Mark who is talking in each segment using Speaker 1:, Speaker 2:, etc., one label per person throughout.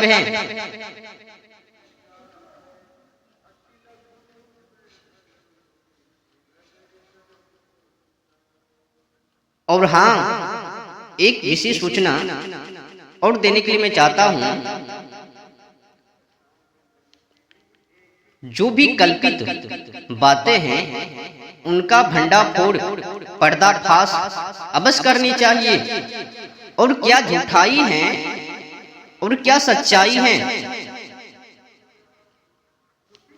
Speaker 1: कर्तव्य है। और हाँ, एक विशेष सूचना और देने के लिए मैं चाहता हूं, जो भी कल्पित बातें हैं उनका भंडाफोड़ पर्दाफाश अवश्य करनी चाहिए, और क्या झूठाई है और क्या सच्चाई है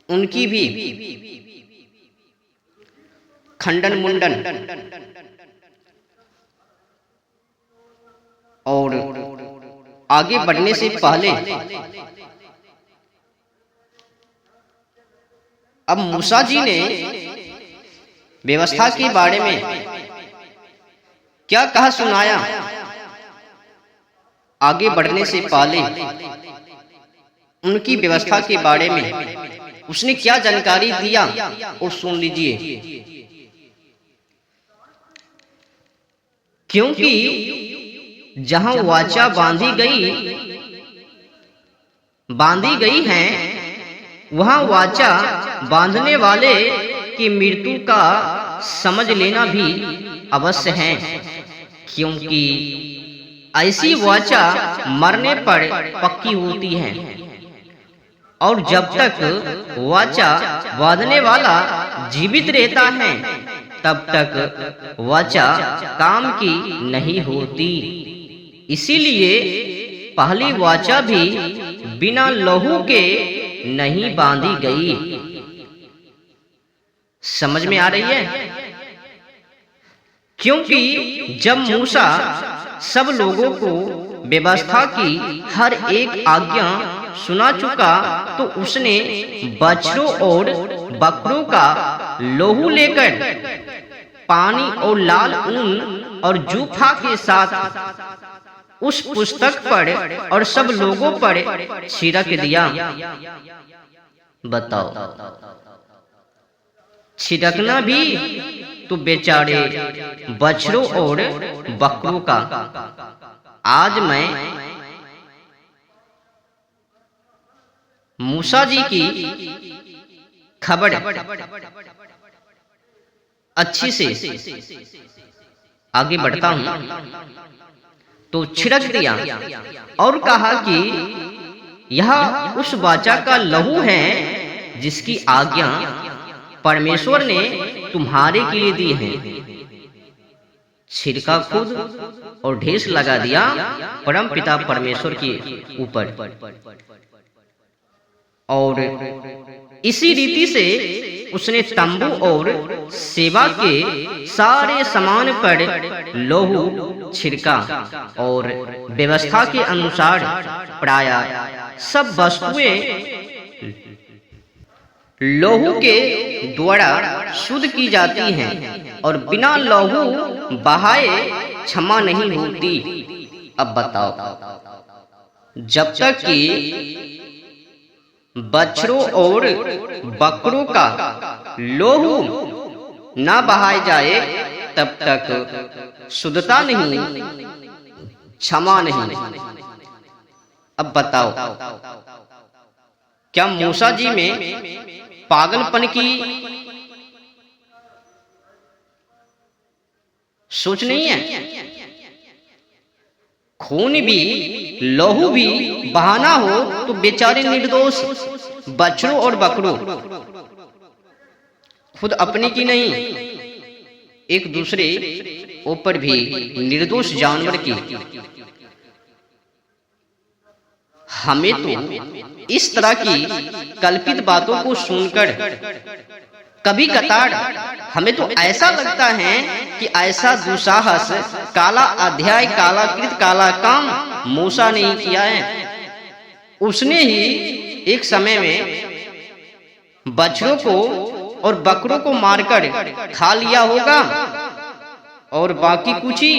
Speaker 1: उनकी भी खंडन मुंडन और आगे बढ़ने से पहले अब मूसा जी ने व्यवस्था के बारे में क्या कहा सुनाया, आगे बढ़ने से पहले उनकी व्यवस्था के बारे में उसने क्या जानकारी दिया वो सुन लीजिए। क्योंकि जहां वाचा बांधी गई है, वहां वाचा बांधने वाले की मृत्यु का समझ लेना भी अवश्य है, क्योंकि ऐसी वाचा मरने पर पक्की होती है, और जब तक वाचा बांधने वाला जीवित रहता है तब तक वाचा काम की नहीं होती। इसीलिए पहली वाचा भी बिना लहू के नहीं बांधी गई। समझ में आ रही है? क्योंकि जब मूसा सब लोगों को व्यवस्था की हर एक आज्ञा सुना चुका तो उसने बछड़ों और बकरों का लहू लेकर पानी और लाल ऊन और जूफा के साथ उस पुस्तक पर और सब लोगों पर छिड़क दिया। बताओ, छिड़कना भी तो बेचारे बछड़ों और बकरों का। आज मैं मूसा जी की खबर अच्छी से आगे बढ़ता हूं, तो छिड़क दिया और कहा कि यह उस वाचा का लहू है जिसकी आज्ञा परमेश्वर ने तुम्हारे के लिए दी है। छिड़का खुद और ढेस लगा दिया परम पिता परमेश्वर के ऊपर, और इसी रीति से उसने तंबू और सेवा के सारे सामान पर लहू छिड़का, और व्यवस्था के अनुसार प्राय सब वस्तुएं लहू के द्वारा शुद्ध की जाती हैं, और बिना लहू बहाए क्षमा नहीं होती। अब बताओ, जब तक कि बछड़ों और बकरों का लहू ना बहाए जाए तब तक शुद्धता नहीं, क्षमा नहीं। अब बताओ, क्या मूसा जी में पागलपन की सोच नहीं है? खून भी लहू भी बहाना हो तो बेचारे निर्दोष बछड़ों और बकरों, खुद अपने की नहीं, एक दूसरे ऊपर भी निर्दोष जानवर की। हमें तो इस तरह की कल्पित बातों को सुनकर कभी कतार हमें तो ऐसा लगता है कि ऐसा दुस्साहस, काला अध्याय, काला कृत, काला काम मूसा ने ही किया है। उसने ही एक समय में बछड़ों को और बकरों को मारकर खा लिया होगा, और बाकी कुछ ही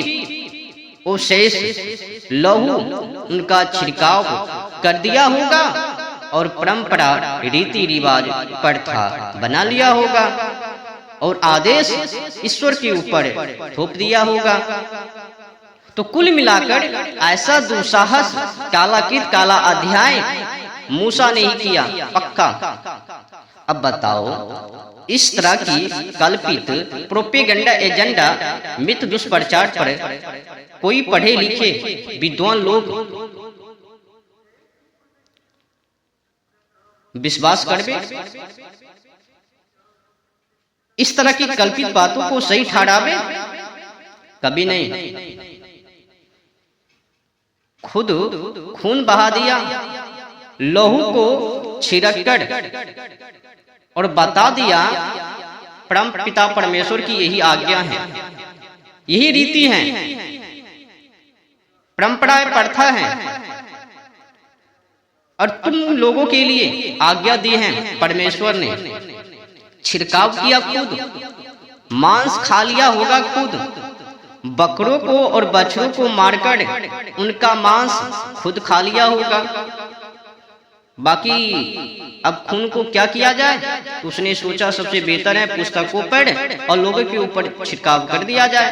Speaker 1: वो शेष लहू उनका छिड़काव कर दिया होगा, और परंपरा, रीति रिवाज, प्रथा बना लिया होगा, और आदेश ईश्वर के ऊपर थोप दिया होगा। तो कुल मिलाकर ऐसा दुस्साहस कालाकृत काला अध्याय मूसा ने ही किया पक्का। अब बताओ, इस तरह की कल्पित प्रोपेगेंडा एजेंडा मिथ दुष्प्रचार पर कोई पढ़े लिखे विद्वान लोग विश्वास करबे? इस तरह की कल्पित बातों को सही ठहरावे? कभी नहीं। खुद खून बहा दिया, लहू को छिड़क कर और बता दिया परम पिता परमेश्वर की यही आज्ञा है, यही रीति है, परंपरा प्रथा है, और तुम लोगों के लिए आज्ञा दी है परमेश्वर ने। छिड़काव किया खुद, मांस खा लिया होगा खुद, बकरों को और बछड़ों को मारकर उनका मांस खुद खा लिया होगा। बाकी अब खून को क्या किया जाए? उसने सोचा सबसे बेहतर है पुस्तकों पर और लोगों के ऊपर छिड़काव कर दिया जाए।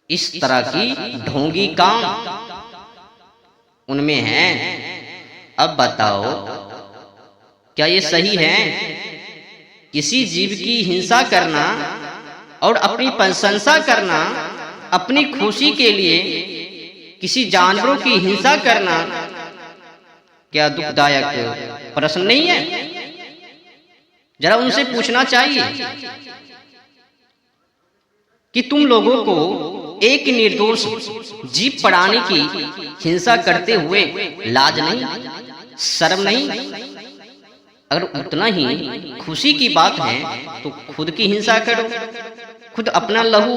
Speaker 1: इस तरह की ढोंगी काम उनमें है। अब बताओ, क्या ये सही है? किसी जीव की हिंसा करना और अपनी प्रशंसा करना, अपनी खुशी के लिए किसी जानवरों की हिंसा करना, क्या दुखदायक प्रश्न नहीं है? जरा उनसे पूछना चाहिए कि तुम लोगों को एक निर्दोष जीव प्राणी की हिंसा करते हुए लाज नहीं, शर्म नहीं? अगर उतना ही खुशी की बात है तो खुद की हिंसा करो, खुद अपना लहू